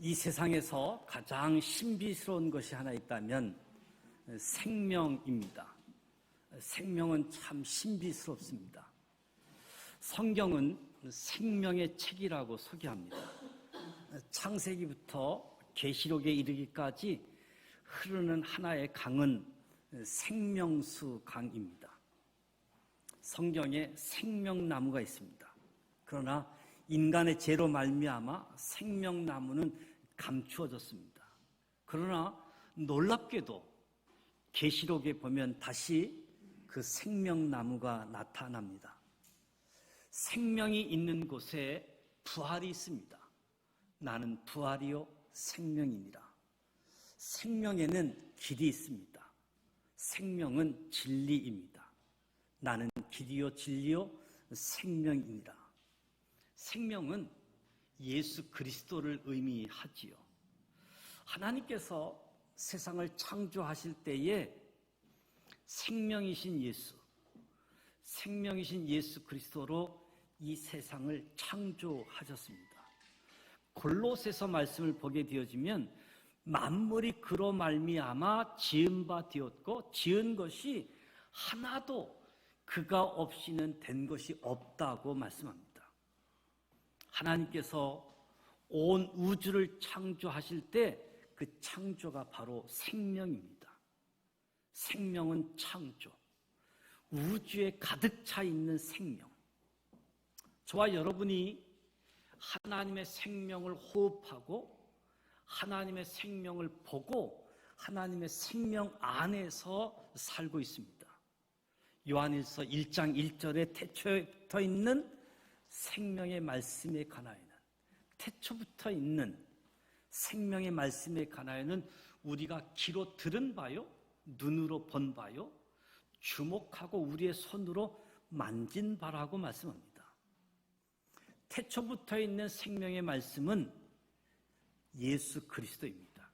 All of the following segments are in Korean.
이 세상에서 가장 신비스러운 것이 하나 있다면 생명입니다. 생명은 참 신비스럽습니다. 성경은 생명의 책이라고 소개합니다. 창세기부터 계시록에 이르기까지 흐르는 하나의 강은 생명수 강입니다. 성경에 생명나무가 있습니다. 그러나 인간의 죄로 말미암아 생명나무는 감추어졌습니다. 그러나 놀랍게도 계시록에 보면 다시 그 생명나무가 나타납니다. 생명이 있는 곳에 부활이 있습니다. 나는 부활이요 생명이니라. 생명에는 길이 있습니다. 생명은 진리입니다. 나는 길이요 진리요 생명이니라. 생명은 예수 그리스도를 의미하지요. 하나님께서 세상을 창조하실 때에 생명이신 예수 그리스도로 이 세상을 창조하셨습니다. 골로새서 말씀을 보게 되어지면 만물이 그로 말미암아 지은 바 되었고 지은 것이 하나도 그가 없이는 된 것이 없다고 말씀합니다. 하나님께서 온 우주를 창조하실 때 그 창조가 바로 생명입니다. 생명은 창조, 우주에 가득 차 있는 생명. 저와 여러분이 하나님의 생명을 호흡하고 하나님의 생명을 보고 하나님의 생명 안에서 살고 있습니다. 요한일서 1장 1절에 태초에 붙어 있는 생명의 말씀에 관하여는, 태초부터 있는 생명의 말씀에 관하여는 우리가 귀로 들은 바요, 눈으로 본 바요, 주목하고 우리의 손으로 만진 바라고 말씀합니다. 태초부터 있는 생명의 말씀은 예수 그리스도입니다.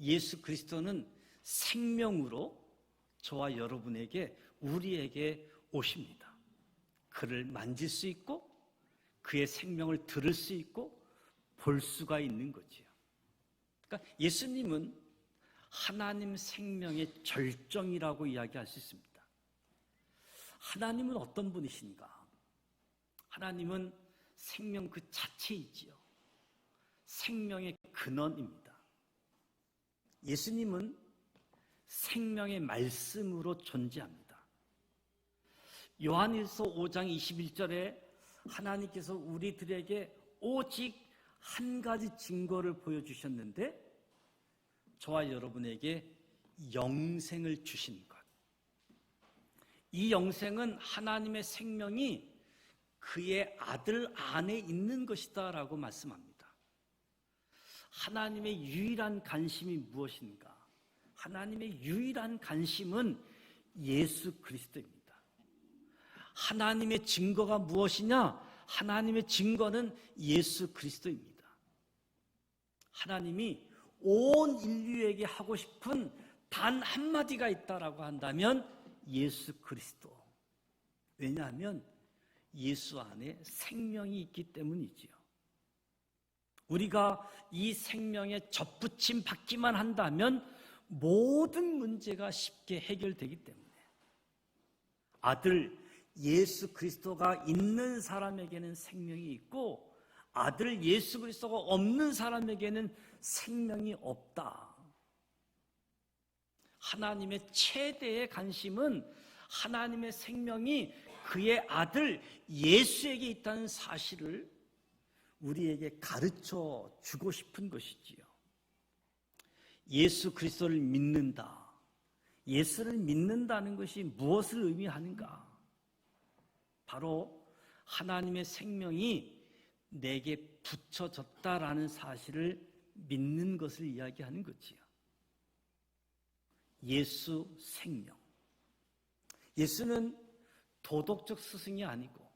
예수 그리스도는 생명으로 저와 여러분에게, 우리에게 오십니다. 그를 만질 수 있고 그의 생명을 들을 수 있고 볼 수가 있는 거지요. 그러니까 예수님은 하나님 생명의 절정이라고 이야기할 수 있습니다. 하나님은 어떤 분이신가? 하나님은 생명 그 자체이지요. 생명의 근원입니다. 예수님은 생명의 말씀으로 존재합니다. 요한일서 5장 21절에 하나님께서 우리들에게 오직 한 가지 증거를 보여주셨는데 저와 여러분에게 영생을 주신 것. 이 영생은 하나님의 생명이 그의 아들 안에 있는 것이다 라고 말씀합니다. 하나님의 유일한 관심이 무엇인가? 하나님의 유일한 관심은 예수 그리스도입니다. 하나님의 증거가 무엇이냐? 하나님의 증거는 예수 그리스도입니다. 하나님이 온 인류에게 하고 싶은 단 한마디가 있다라고 한다면 예수 그리스도. 왜냐하면 예수 안에 생명이 있기 때문이지요. 우리가 이 생명에 접붙임 받기만 한다면 모든 문제가 쉽게 해결되기 때문에 아들 예수 그리스도가 있는 사람에게는 생명이 있고 아들 예수 그리스도가 없는 사람에게는 생명이 없다. 하나님의 최대의 관심은 하나님의 생명이 그의 아들 예수에게 있다는 사실을 우리에게 가르쳐 주고 싶은 것이지요. 예수 그리스도를 믿는다. 예수를 믿는다는 것이 무엇을 의미하는가? 바로 하나님의 생명이 내게 붙여졌다라는 사실을 믿는 것을 이야기하는 거지요. 예수 생명. 예수는 도덕적 스승이 아니고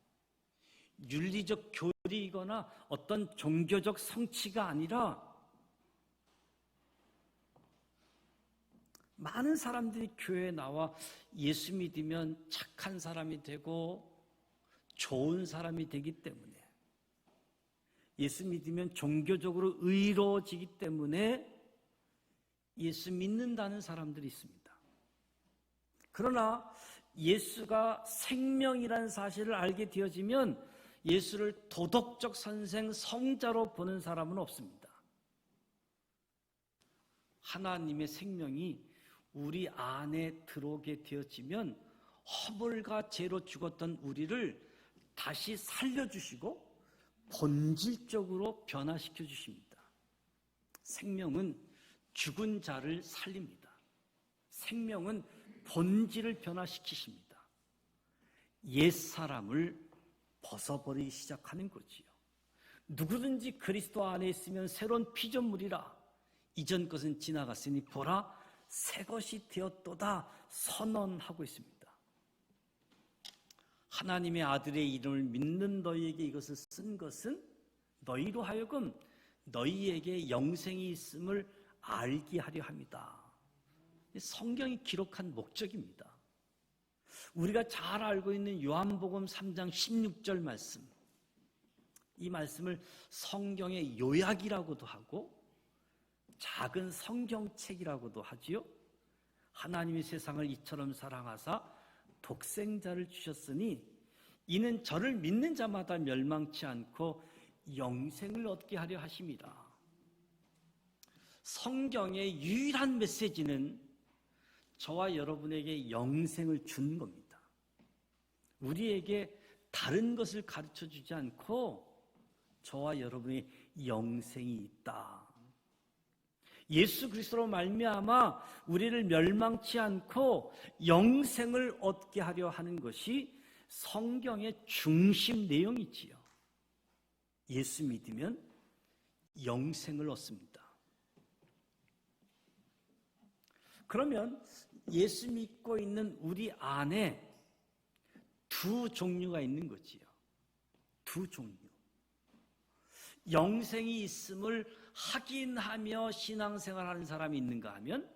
윤리적 교리이거나 어떤 종교적 성취가 아니라 많은 사람들이 교회에 나와 예수 믿으면 착한 사람이 되고 좋은 사람이 되기 때문에 예수 믿으면 종교적으로 의로워지기 때문에 예수 믿는다는 사람들이 있습니다. 그러나 예수가 생명이라는 사실을 알게 되어지면 예수를 도덕적 선생, 성자로 보는 사람은 없습니다. 하나님의 생명이 우리 안에 들어오게 되어지면 허물과 죄로 죽었던 우리를 다시 살려주시고 본질적으로 변화시켜 주십니다. 생명은 죽은 자를 살립니다. 생명은 본질을 변화시키십니다. 옛사람을 벗어버리기 시작하는 거지요. 누구든지 그리스도 안에 있으면 새로운 피조물이라. 이전 것은 지나갔으니 보라 새 것이 되었도다 선언하고 있습니다. 하나님의 아들의 이름을 믿는 너희에게 이것을 쓴 것은 너희로 하여금 너희에게 영생이 있음을 알게 하려 합니다. 성경이 기록한 목적입니다. 우리가 잘 알고 있는 요한복음 3장 16절 말씀, 이 말씀을 성경의 요약이라고도 하고 작은 성경책이라고도 하지요. 하나님이 세상을 이처럼 사랑하사 독생자를 주셨으니 이는 저를 믿는 자마다 멸망치 않고 영생을 얻게 하려 하심이라. 성경의 유일한 메시지는 저와 여러분에게 영생을 주는 겁니다. 우리에게 다른 것을 가르쳐 주지 않고 저와 여러분의 영생이 있다. 예수 그리스도로 말미암아 우리를 멸망치 않고 영생을 얻게 하려 하는 것이 성경의 중심 내용이지요. 예수 믿으면 영생을 얻습니다. 그러면 예수 믿고 있는 우리 안에 두 종류가 있는 거지요. 두 종류. 영생이 있음을 확인하며 신앙생활하는 사람이 있는가 하면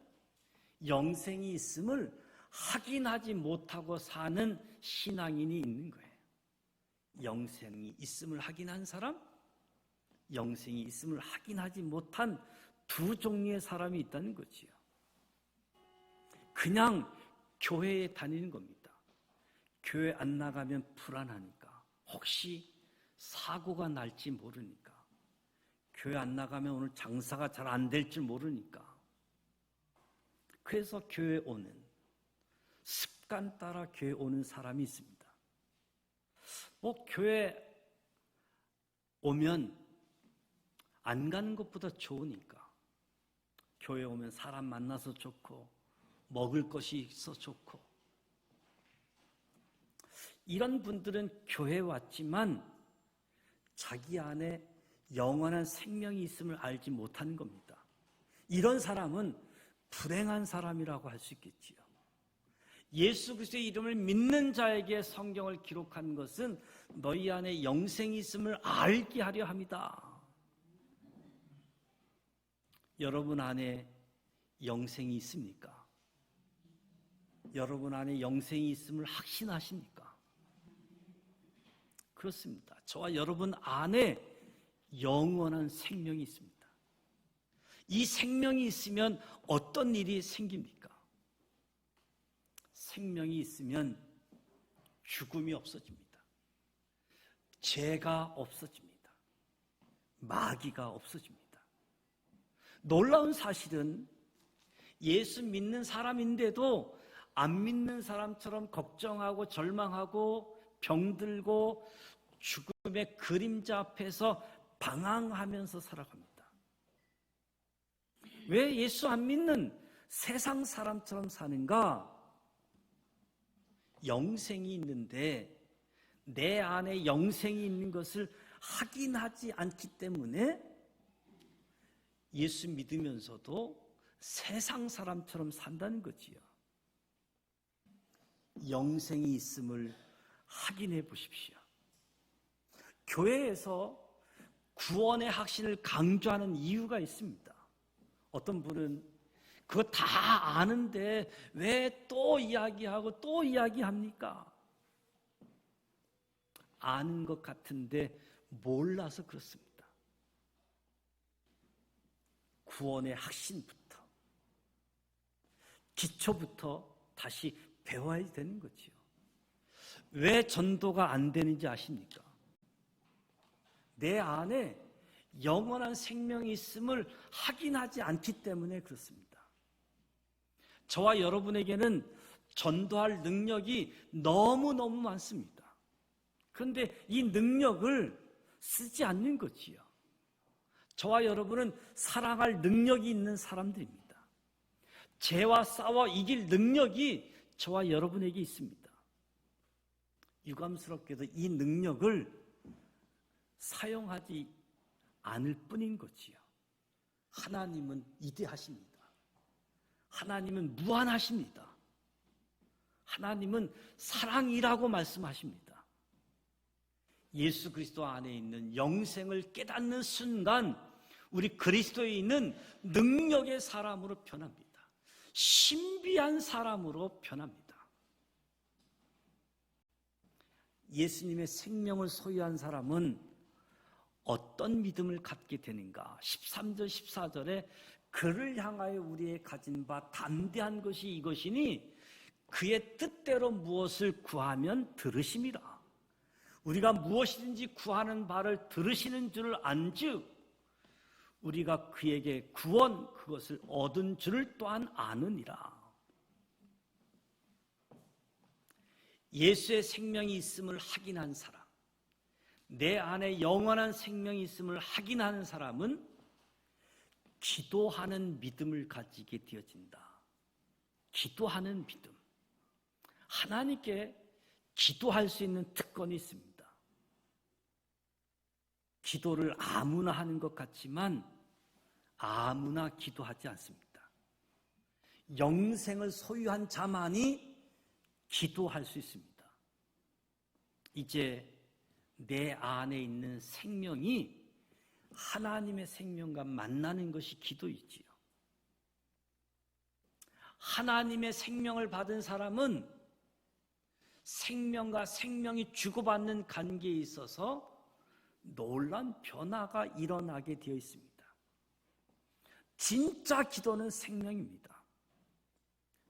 영생이 있음을 확인하지 못하고 사는 신앙인이 있는 거예요. 영생이 있음을 확인한 사람, 영생이 있음을 확인하지 못한 두 종류의 사람이 있다는 거지요. 그냥 교회에 다니는 겁니다. 교회 안 나가면 불안하니까, 혹시 사고가 날지 모르니까, 교회 안 나가면 오늘 장사가 잘 안 될 줄 모르니까, 그래서 교회 오는, 습관 따라 교회 오는 사람이 있습니다. 교회 오면 안 가는 것보다 좋으니까, 교회 오면 사람 만나서 좋고 먹을 것이 있어 좋고, 이런 분들은 교회에 왔지만 자기 안에 영원한 생명이 있음을 알지 못하는 겁니다. 이런 사람은 불행한 사람이라고 할 수 있겠지요. 예수 그리스도의 이름을 믿는 자에게 성경을 기록한 것은 너희 안에 영생이 있음을 알게 하려 합니다. 여러분 안에 영생이 있습니까? 여러분 안에 영생이 있음을 확신하십니까? 그렇습니다. 저와 여러분 안에 영원한 생명이 있습니다. 이 생명이 있으면 어떤 일이 생깁니까? 생명이 있으면 죽음이 없어집니다. 죄가 없어집니다. 마귀가 없어집니다. 놀라운 사실은 예수 믿는 사람인데도 안 믿는 사람처럼 걱정하고 절망하고 병들고 죽음의 그림자 앞에서 방황하면서 살아갑니다. 왜 예수 안 믿는 세상 사람처럼 사는가? 영생이 있는데 내 안에 영생이 있는 것을 확인하지 않기 때문에 예수 믿으면서도 세상 사람처럼 산다는 거지요. 영생이 있음을 확인해 보십시오. 교회에서 구원의 확신을 강조하는 이유가 있습니다. 어떤 분은 그거 다 아는데 왜 또 이야기하고 또 이야기합니까? 아는 것 같은데 몰라서 그렇습니다. 구원의核心부터, 기초부터 다시 배워야 되는 거지요. 왜 전도가 안 되는지 아십니까? 내 안에 영원한 생명이 있음을 확인하지 않기 때문에 그렇습니다. 저와 여러분에게는 전도할 능력이 너무너무 많습니다. 그런데 이 능력을 쓰지 않는 거지요. 저와 여러분은 사랑할 능력이 있는 사람들입니다. 죄와 싸워 이길 능력이 저와 여러분에게 있습니다. 유감스럽게도 이 능력을 사용하지 않을 뿐인 거지요. 하나님은 위대하십니다. 하나님은 무한하십니다. 하나님은 사랑이라고 말씀하십니다. 예수 그리스도 안에 있는 영생을 깨닫는 순간 우리 그리스도에 있는 능력의 사람으로 변합니다. 신비한 사람으로 변합니다. 예수님의 생명을 소유한 사람은 어떤 믿음을 갖게 되는가? 13절 14절에 그를 향하여 우리의 가진 바 담대한 것이 이것이니 그의 뜻대로 무엇을 구하면 들으심이라. 우리가 무엇이든지 구하는 바를 들으시는 줄을 안즉 우리가 그에게 구원 그것을 얻은 줄을 또한 아느니라. 예수의 생명이 있음을 확인한 사람, 내 안에 영원한 생명이 있음을 확인하는 사람은 기도하는 믿음을 가지게 되어진다. 기도하는 믿음. 하나님께 기도할 수 있는 특권이 있습니다. 기도를 아무나 하는 것 같지만 아무나 기도하지 않습니다. 영생을 소유한 자만이 기도할 수 있습니다. 이제 내 안에 있는 생명이 하나님의 생명과 만나는 것이 기도이지요. 하나님의 생명을 받은 사람은 생명과 생명이 주고받는 관계에 있어서 놀라운 변화가 일어나게 되어 있습니다. 진짜 기도는 생명입니다.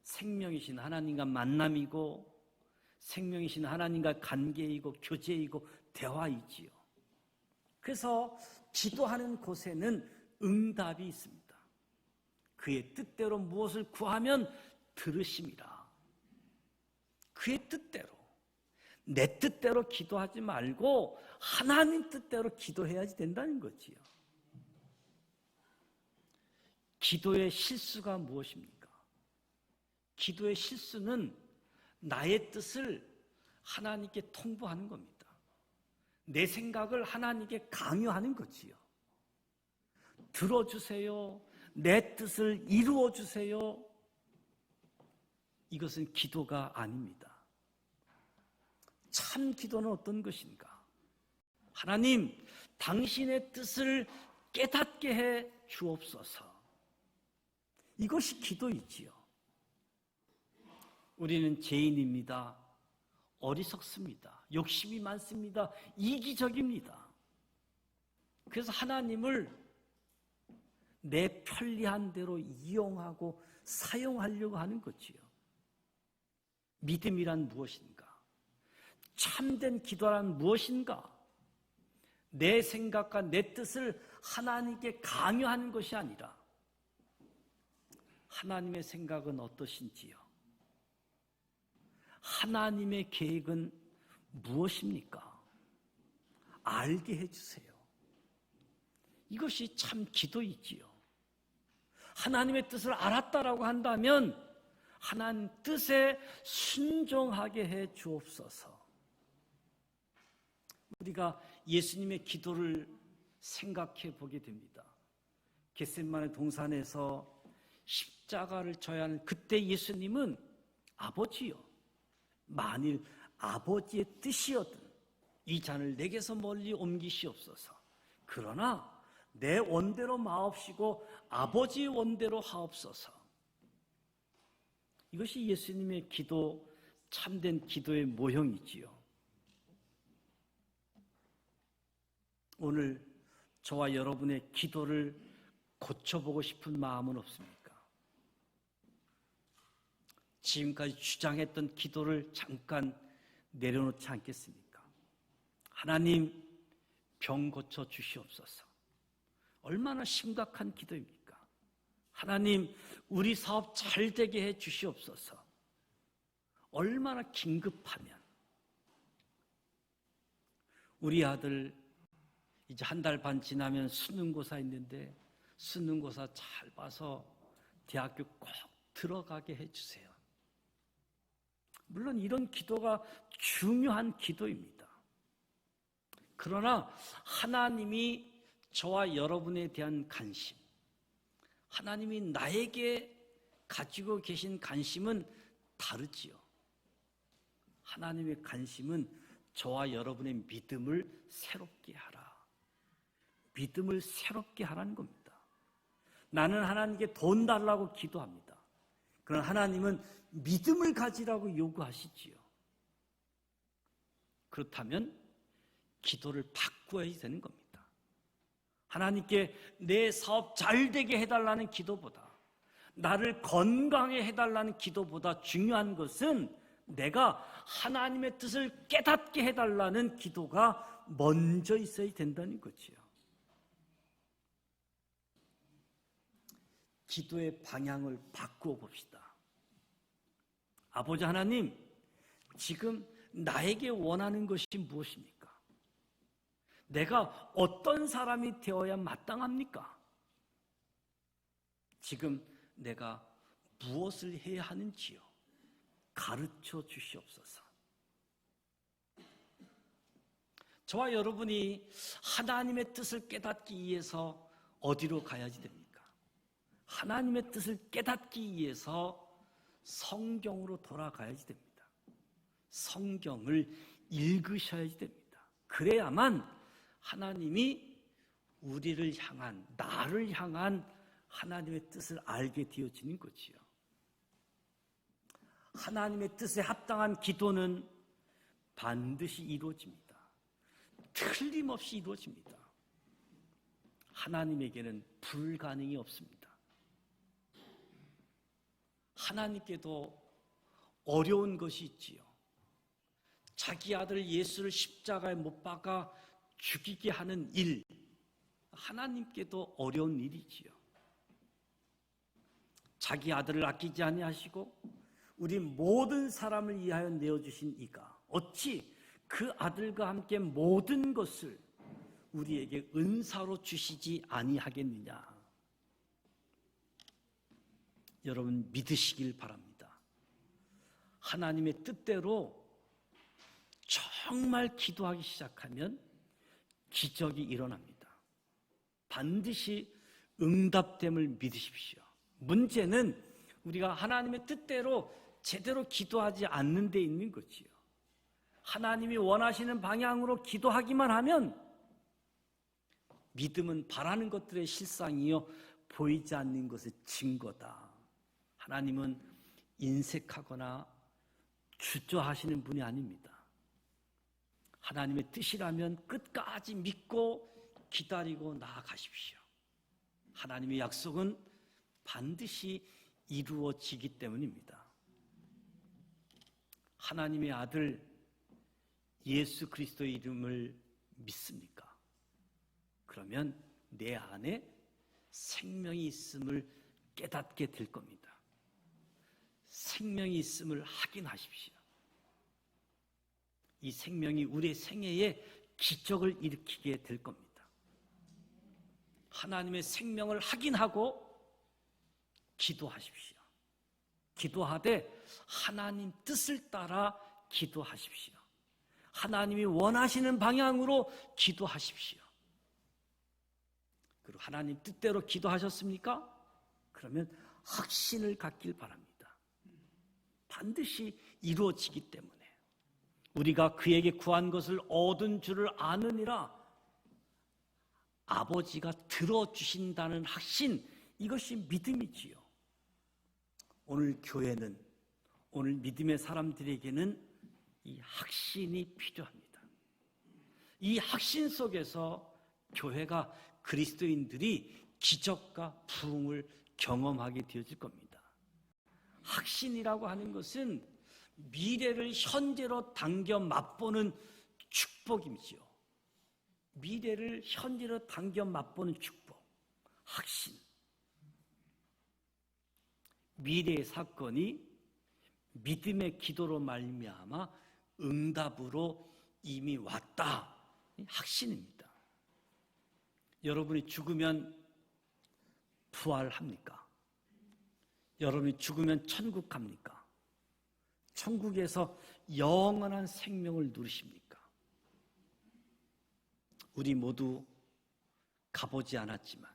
생명이신 하나님과 만남이고 생명이신 하나님과 관계이고 교제이고 대화이지요. 그래서 기도하는 곳에는 응답이 있습니다. 그의 뜻대로 무엇을 구하면 들으심이라. 그의 뜻대로, 내 뜻대로 기도하지 말고 하나님 뜻대로 기도해야지 된다는 거지요. 기도의 실수가 무엇입니까? 기도의 실수는 나의 뜻을 하나님께 통보하는 겁니다. 내 생각을 하나님께 강요하는 거지요. 들어주세요. 내 뜻을 이루어주세요. 이것은 기도가 아닙니다. 참 기도는 어떤 것인가? 하나님, 당신의 뜻을 깨닫게 해 주옵소서. 이것이 기도이지요. 우리는 죄인입니다. 어리석습니다. 욕심이 많습니다. 이기적입니다. 그래서 하나님을 내 편리한 대로 이용하고 사용하려고 하는 거지요. 믿음이란 무엇인가? 참된 기도란 무엇인가? 내 생각과 내 뜻을 하나님께 강요하는 것이 아니라 하나님의 생각은 어떠신지요? 하나님의 계획은 무엇입니까? 알게 해주세요. 이것이 참 기도이지요. 하나님의 뜻을 알았다라고 한다면 하나님 뜻에 순종하게 해 주옵소서. 우리가 예수님의 기도를 생각해 보게 됩니다. 겟세마네 동산에서 십자가를 져야 하는 그때 예수님은 아버지요, 만일 아버지의 뜻이었든 이 잔을 내게서 멀리 옮기시옵소서. 그러나 내 원대로 마옵시고 아버지의 원대로 하옵소서. 이것이 예수님의 기도, 참된 기도의 모형이지요. 오늘 저와 여러분의 기도를 고쳐보고 싶은 마음은 없습니까? 지금까지 주장했던 기도를 잠깐 내려놓지 않겠습니까? 하나님, 병 고쳐 주시옵소서. 얼마나 심각한 기도입니까? 하나님, 우리 사업 잘 되게 해 주시옵소서. 얼마나 긴급하면. 우리 아들 이제 한 달 반 지나면 수능고사 있는데 수능고사 잘 봐서 대학교 꼭 들어가게 해주세요. 물론 이런 기도가 중요한 기도입니다. 그러나 하나님이 저와 여러분에 대한 관심, 하나님이 나에게 가지고 계신 관심은 다르지요. 하나님의 관심은 저와 여러분의 믿음을 새롭게 하라. 믿음을 새롭게 하라는 겁니다. 나는 하나님께 돈 달라고 기도합니다. 그러나 하나님은 믿음을 가지라고 요구하시지요. 그렇다면 기도를 바꿔야 되는 겁니다. 하나님께 내 사업 잘 되게 해달라는 기도보다, 나를 건강하게 해달라는 기도보다 중요한 것은 내가 하나님의 뜻을 깨닫게 해달라는 기도가 먼저 있어야 된다는 거지요. 기도의 방향을 바꾸어 봅시다. 아버지 하나님, 지금 나에게 원하는 것이 무엇입니까? 내가 어떤 사람이 되어야 마땅합니까? 지금 내가 무엇을 해야 하는지요? 가르쳐 주시옵소서. 저와 여러분이 하나님의 뜻을 깨닫기 위해서 어디로 가야지 됩니까? 하나님의 뜻을 깨닫기 위해서 성경으로 돌아가야지 됩니다. 성경을 읽으셔야지 됩니다. 그래야만 하나님이 우리를 향한, 나를 향한 하나님의 뜻을 알게 되어지는 거지요. 하나님의 뜻에 합당한 기도는 반드시 이루어집니다. 틀림없이 이루어집니다. 하나님에게는 불가능이 없습니다. 하나님께도 어려운 것이 있지요. 자기 아들 예수를 십자가에 못 박아 죽이게 하는 일, 하나님께도 어려운 일이지요. 자기 아들을 아끼지 아니하시고 우리 모든 사람을 위하여 내어주신 이가 어찌 그 아들과 함께 모든 것을 우리에게 은사로 주시지 아니하겠느냐. 여러분 믿으시길 바랍니다. 하나님의 뜻대로 정말 기도하기 시작하면 기적이 일어납니다. 반드시 응답됨을 믿으십시오. 문제는 우리가 하나님의 뜻대로 제대로 기도하지 않는 데 있는 거지요. 하나님이 원하시는 방향으로 기도하기만 하면 믿음은 바라는 것들의 실상이요 보이지 않는 것의 증거다. 하나님은 인색하거나 주저하시는 분이 아닙니다. 하나님의 뜻이라면 끝까지 믿고 기다리고 나아가십시오. 하나님의 약속은 반드시 이루어지기 때문입니다. 하나님의 아들 예수 그리스도의 이름을 믿습니까? 그러면 내 안에 생명이 있음을 깨닫게 될 겁니다. 생명이 있음을 확인하십시오. 이 생명이 우리의 생애에 기적을 일으키게 될 겁니다. 하나님의 생명을 확인하고 기도하십시오. 기도하되 하나님 뜻을 따라 기도하십시오. 하나님이 원하시는 방향으로 기도하십시오. 그리고 하나님 뜻대로 기도하셨습니까? 그러면 확신을 갖길 바랍니다. 반드시 이루어지기 때문에 우리가 그에게 구한 것을 얻은 줄을 아느니라. 아버지가 들어주신다는 확신, 이것이 믿음이지요. 오늘 교회는, 오늘 믿음의 사람들에게는 이 확신이 필요합니다. 이 확신 속에서 교회가, 그리스도인들이 기적과 부흥을 경험하게 되어질 겁니다. 확신이라고 하는 것은 미래를 현재로 당겨 맛보는 축복이지요. 미래를 현재로 당겨 맛보는 축복, 확신. 미래의 사건이 믿음의 기도로 말미암아 응답으로 이미 왔다. 확신입니다. 여러분이 죽으면 부활합니까? 여러분이 죽으면 천국 갑니까? 천국에서 영원한 생명을 누리십니까? 우리 모두 가보지 않았지만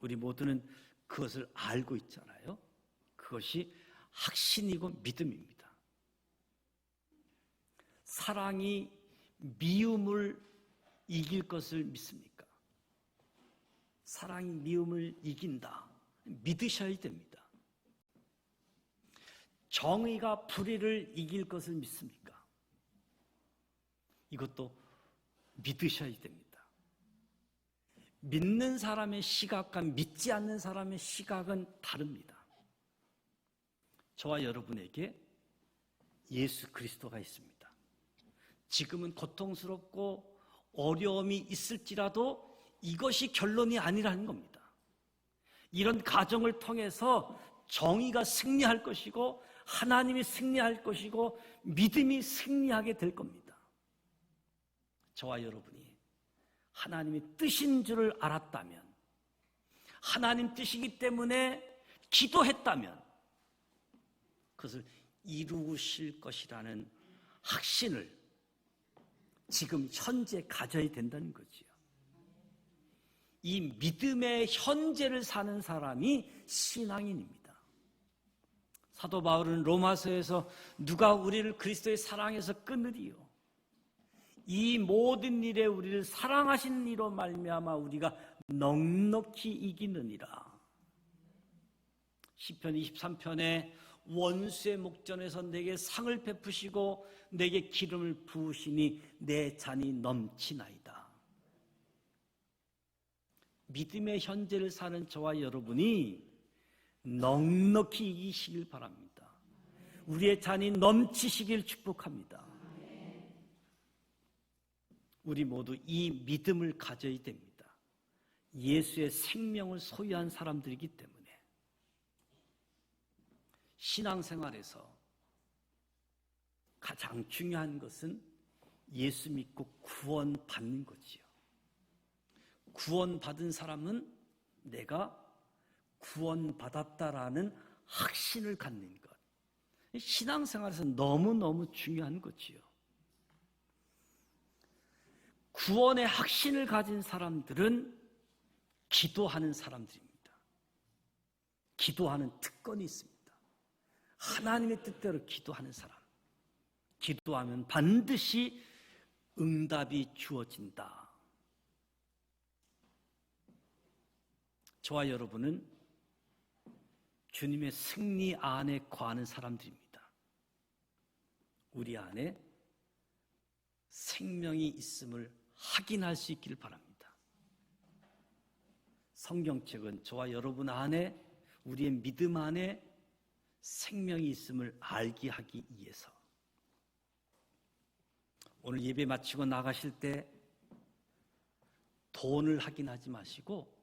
우리 모두는 그것을 알고 있잖아요. 그것이 확신이고 믿음입니다. 사랑이 미움을 이길 것을 믿습니까? 사랑이 미움을 이긴다. 믿으셔야 됩니다. 정의가 불의를 이길 것을 믿습니까? 이것도 믿으셔야 됩니다. 믿는 사람의 시각과 믿지 않는 사람의 시각은 다릅니다. 저와 여러분에게 예수 그리스도가 있습니다. 지금은 고통스럽고 어려움이 있을지라도 이것이 결론이 아니라는 겁니다. 이런 과정을 통해서 정의가 승리할 것이고 하나님이 승리할 것이고 믿음이 승리하게 될 겁니다. 저와 여러분이 하나님의 뜻인 줄을 알았다면, 하나님 뜻이기 때문에 기도했다면 그것을 이루실 것이라는 확신을 지금 현재 가져야 된다는 거지요. 이 믿음의 현재를 사는 사람이 신앙인입니다. 사도 바울은 로마서에서 누가 우리를 그리스도의 사랑에서 끊으리요? 이 모든 일에 우리를 사랑하신 이로 말미암아 우리가 넉넉히 이기느니라. 시편 23편에 원수의 목전에서 내게 상을 베푸시고 내게 기름을 부으시니 내 잔이 넘치나이다. 믿음의 현재를 사는 저와 여러분이 넉넉히 이기시길 바랍니다. 우리의 잔이 넘치시길 축복합니다. 우리 모두 이 믿음을 가져야 됩니다. 예수의 생명을 소유한 사람들이기 때문에. 신앙생활에서 가장 중요한 것은 예수 믿고 구원받는 거지요. 구원받은 사람은 내가 구원받았다라는 확신을 갖는 것. 신앙생활에서 너무너무 중요한 거지요. 구원의 확신을 가진 사람들은 기도하는 사람들입니다. 기도하는 특권이 있습니다. 하나님의 뜻대로 기도하는 사람. 기도하면 반드시 응답이 주어진다. 저와 여러분은 주님의 승리 안에 거하는 사람들입니다. 우리 안에 생명이 있음을 확인할 수 있기를 바랍니다. 성경책은 저와 여러분 안에, 우리의 믿음 안에 생명이 있음을 알게 하기 위해서. 오늘 예배 마치고 나가실 때 돈을 확인하지 마시고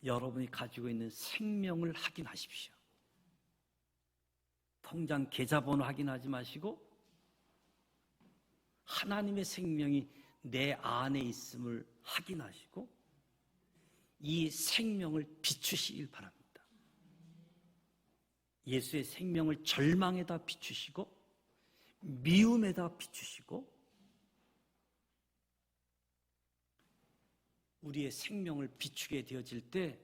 여러분이 가지고 있는 생명을 확인하십시오. 통장 계좌번호 확인하지 마시고 하나님의 생명이 내 안에 있음을 확인하시고 이 생명을 비추시길 바랍니다. 예수의 생명을 절망에다 비추시고 미움에다 비추시고 우리의 생명을 비추게 되어질 때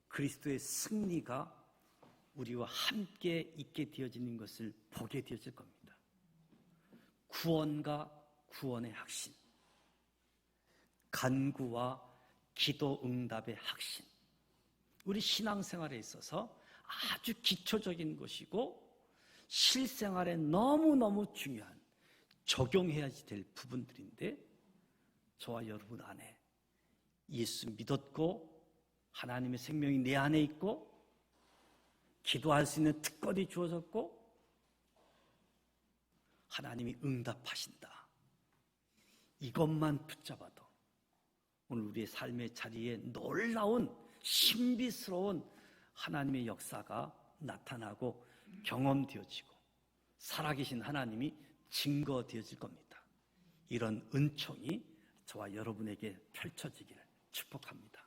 그리스도의 승리가 우리와 함께 있게 되어지는 것을 보게 되어질 겁니다. 구원과 구원의 확신, 간구와 기도 응답의 확신, 우리 신앙생활에 있어서 아주 기초적인 것이고 실생활에 너무너무 중요한 적용해야 될 부분들인데 저와 여러분 안에 예수 믿었고 하나님의 생명이 내 안에 있고 기도할 수 있는 특권이 주어졌고 하나님이 응답하신다. 이것만 붙잡아도 오늘 우리의 삶의 자리에 놀라운 신비스러운 하나님의 역사가 나타나고 경험되어지고 살아계신 하나님이 증거되어질 겁니다. 이런 은총이 저와 여러분에게 펼쳐지기를 축복합니다.